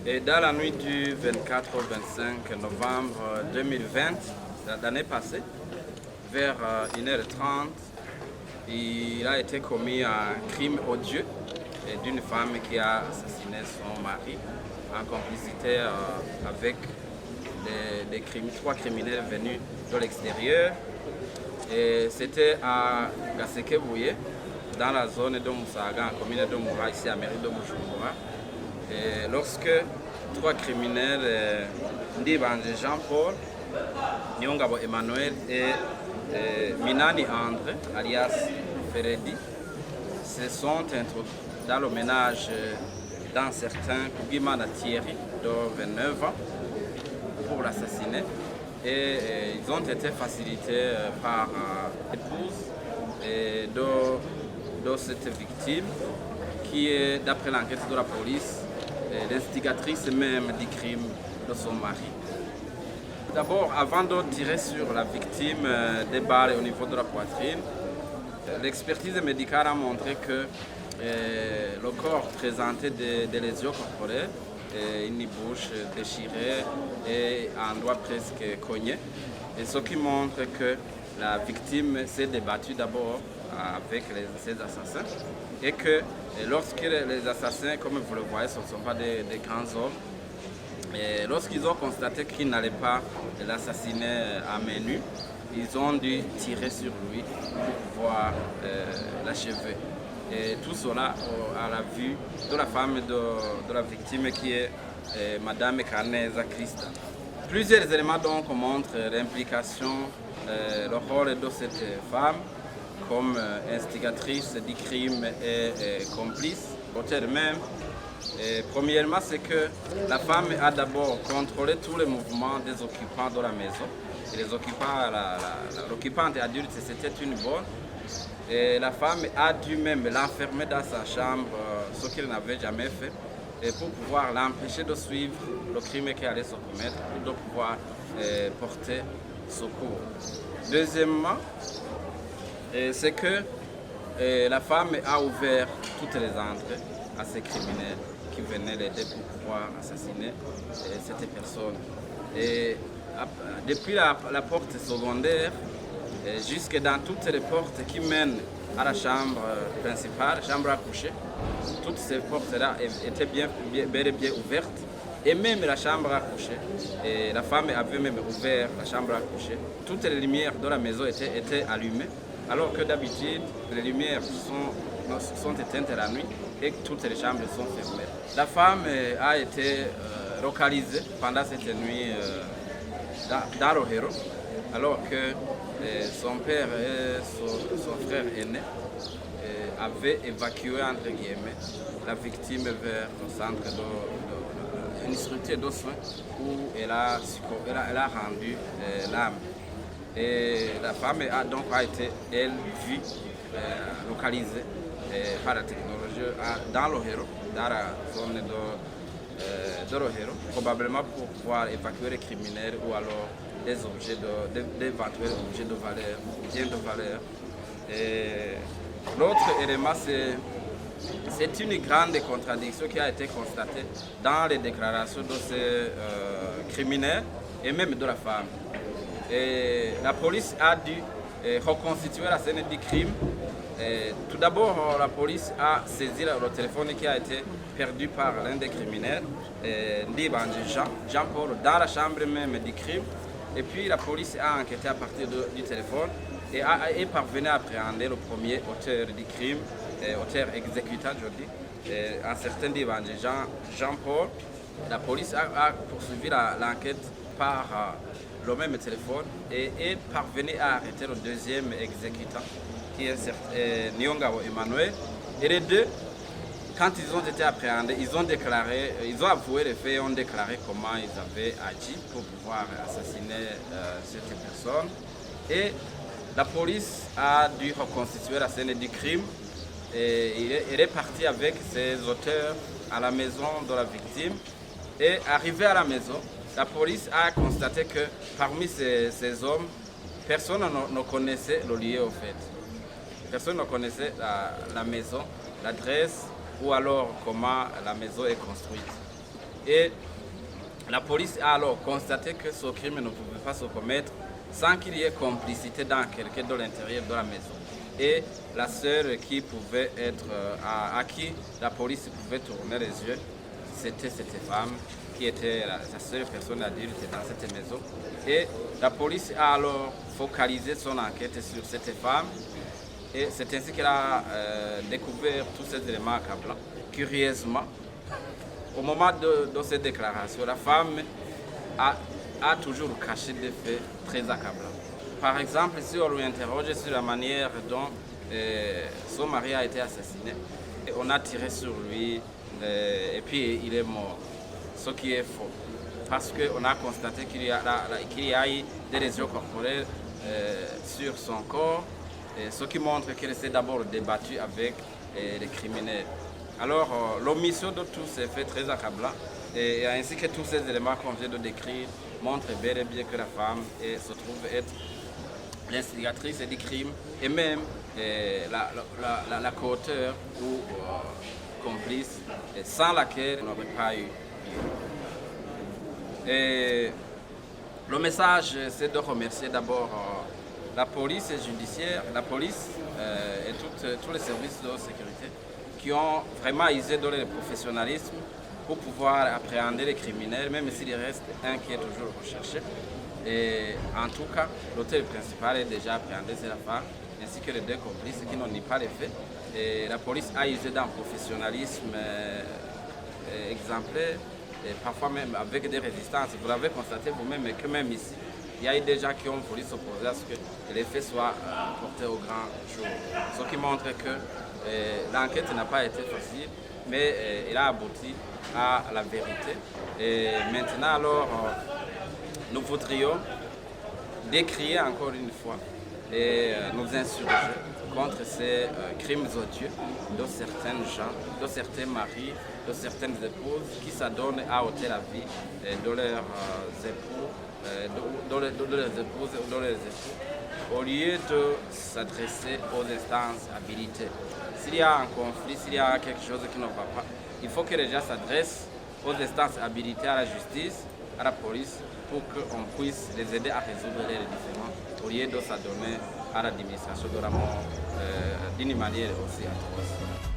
Et dans la nuit du 24 au 25 novembre 2020, l'année passée, vers 1h30, il a été commis un crime odieux d'une femme qui a assassiné son mari en complicité avec trois criminels venus de l'extérieur. Et c'était à Gasekebouye, dans la zone de Moussaga, en commune de Moura, ici à mairie de Bujumbura. Et lorsque trois criminels, Ndibanje Jean-Paul, Nyongabo Emmanuel et Minani André, alias Feredi, se sont introduits dans le ménage d'un certain Kougimana Thierry, de 29 ans, pour l'assassiner. Et ils ont été facilités par l'épouse de cette victime, qui est, d'après l'enquête de la police, l'instigatrice même du crime de son mari. D'abord, avant de tirer sur la victime des balles au niveau de la poitrine, l'expertise médicale a montré que le corps présentait des lésions corporelles, une bouche déchirée et un doigt presque cogné. Et ce qui montre que la victime s'est débattue d'abord avec ses assassins et que lorsque les assassins, comme vous le voyez, ce ne sont pas des grands hommes, et lorsqu'ils ont constaté qu'ils n'allaient pas l'assassiner à main nue, ils ont dû tirer sur lui pour pouvoir l'achever. Et tout cela à la vue de la femme de la victime qui est Madame Kaneza Christa. Plusieurs éléments donc montrent l'implication, le rôle de cette femme comme instigatrice du crime et complice, auteur même. Et premièrement, c'est que la femme a d'abord contrôlé tous les mouvements des occupants de la maison. Et les occupants, l'occupante adulte, c'était une bonne. Et la femme a dû même l'enfermer dans sa chambre, ce qu'elle n'avait jamais fait, et pour pouvoir l'empêcher de suivre le crime qu'elle allait se commettre, ou de pouvoir porter secours. Deuxièmement, c'est que la femme a ouvert toutes les entrées à ces criminels qui venaient l'aider pour pouvoir assassiner cette personne. Et depuis la porte secondaire, jusque dans toutes les portes qui mènent à la chambre principale, chambre à coucher, toutes ces portes-là étaient bel et bien ouvertes. Et même la chambre à coucher, et la femme avait même ouvert la chambre à coucher. Toutes les lumières de la maison étaient allumées, alors que d'habitude, les lumières sont éteintes la nuit et que toutes les chambres sont fermées. La femme a été localisée pendant cette nuit dans l'Ohero, alors que son père et son frère aîné avaient évacué entre guillemets la victime vers le centre d'une structure de soins où elle a rendu l'âme. Et la femme a donc été, elle, vue, localisée par la technologie dans l'Ohero, dans la zone de l'Ohero, probablement pour pouvoir évacuer les criminels ou alors d'éventuels objets de valeur, biens de valeur. L'autre élément, c'est une grande contradiction qui a été constatée dans les déclarations de ces criminels et même de la femme. Et la police a dû reconstituer la scène du crime. Tout d'abord, la police a saisi le téléphone qui a été perdu par l'un des criminels, Ndibanje Jean-Paul, dans la chambre même du crime. Et puis la police a enquêté à partir du téléphone et est parvenue à appréhender le premier auteur du crime, auteur exécutant, je dis, un certain Ndibanje Jean-Paul. La police a poursuivi l'enquête par le même téléphone et est parvenue à arrêter le deuxième exécutant, qui est Nyongabo Emmanuel. Et les deux, quand ils ont été appréhendés, ils ont avoué les faits et ont déclaré comment ils avaient agi pour pouvoir assassiner cette personne. Et la police a dû reconstituer la scène du crime. Et elle est partie avec ses auteurs à la maison de la victime. Et arrivée à la maison, la police a constaté que parmi ces hommes, personne ne connaissait le lieu au fait. Personne ne connaissait la maison, l'adresse ou alors comment la maison est construite. Et la police a alors constaté que ce crime ne pouvait pas se commettre sans qu'il y ait complicité dans quelqu'un de l'intérieur de la maison. Et la sœur qui pouvait être, à qui la police pouvait tourner les yeux, c'était cette femme qui était la seule personne adulte dans cette maison. Et la police a alors focalisé son enquête sur cette femme. Et c'est ainsi qu'elle a découvert tous ces éléments accablants. Curieusement, au moment de cette déclaration, la femme a toujours caché des faits très accablants. Par exemple, si on lui interroge sur la manière dont son mari a été assassiné, on a tiré sur lui et puis il est mort, ce qui est faux. Parce qu'on a constaté qu'il y a eu des lésions corporelles sur son corps, ce qui montre qu'elle s'est d'abord débattue avec les criminels. Alors, l'omission de tous ces faits très accablants, et ainsi que tous ces éléments qu'on vient de décrire, montrent bel et bien que la femme se trouve être l'instigatrice du crime et même la co-auteure ou complice, sans laquelle il n'aurait pas eu lieu. Et le message, c'est de remercier d'abord la police judiciaire, la police et tous les services de sécurité qui ont vraiment usé de leur professionnalisme pour pouvoir appréhender les criminels, même s'il reste un qui est toujours recherché. Et en tout cas, l'auteur principal est déjà appréhendé, c'est la femme, ainsi que les deux complices qui n'ont ni pas les faits. Et la police a usé d'un professionnalisme exemplaire, et parfois même avec des résistances. Vous l'avez constaté vous-même que même ici, il y a eu des gens qui ont voulu s'opposer à ce que les faits soient portés au grand jour. Ce qui montre que l'enquête n'a pas été facile, mais elle a abouti à la vérité. Et maintenant, alors, nous voudrions décrier encore une fois et nous insurger contre ces crimes odieux de certains gens, de certains maris, de certaines épouses qui s'adonnent à ôter la vie de leurs époux, de leurs épouses ou de leurs époux, au lieu de s'adresser aux instances habilitées. S'il y a un conflit, s'il y a quelque chose qui ne va pas, il faut que les gens s'adressent aux instances habilitées, à la justice, à la police, pour qu'on puisse les aider à résoudre les différends, au lieu de s'adonner à l'administration de la mort d'une manière aussi atroce.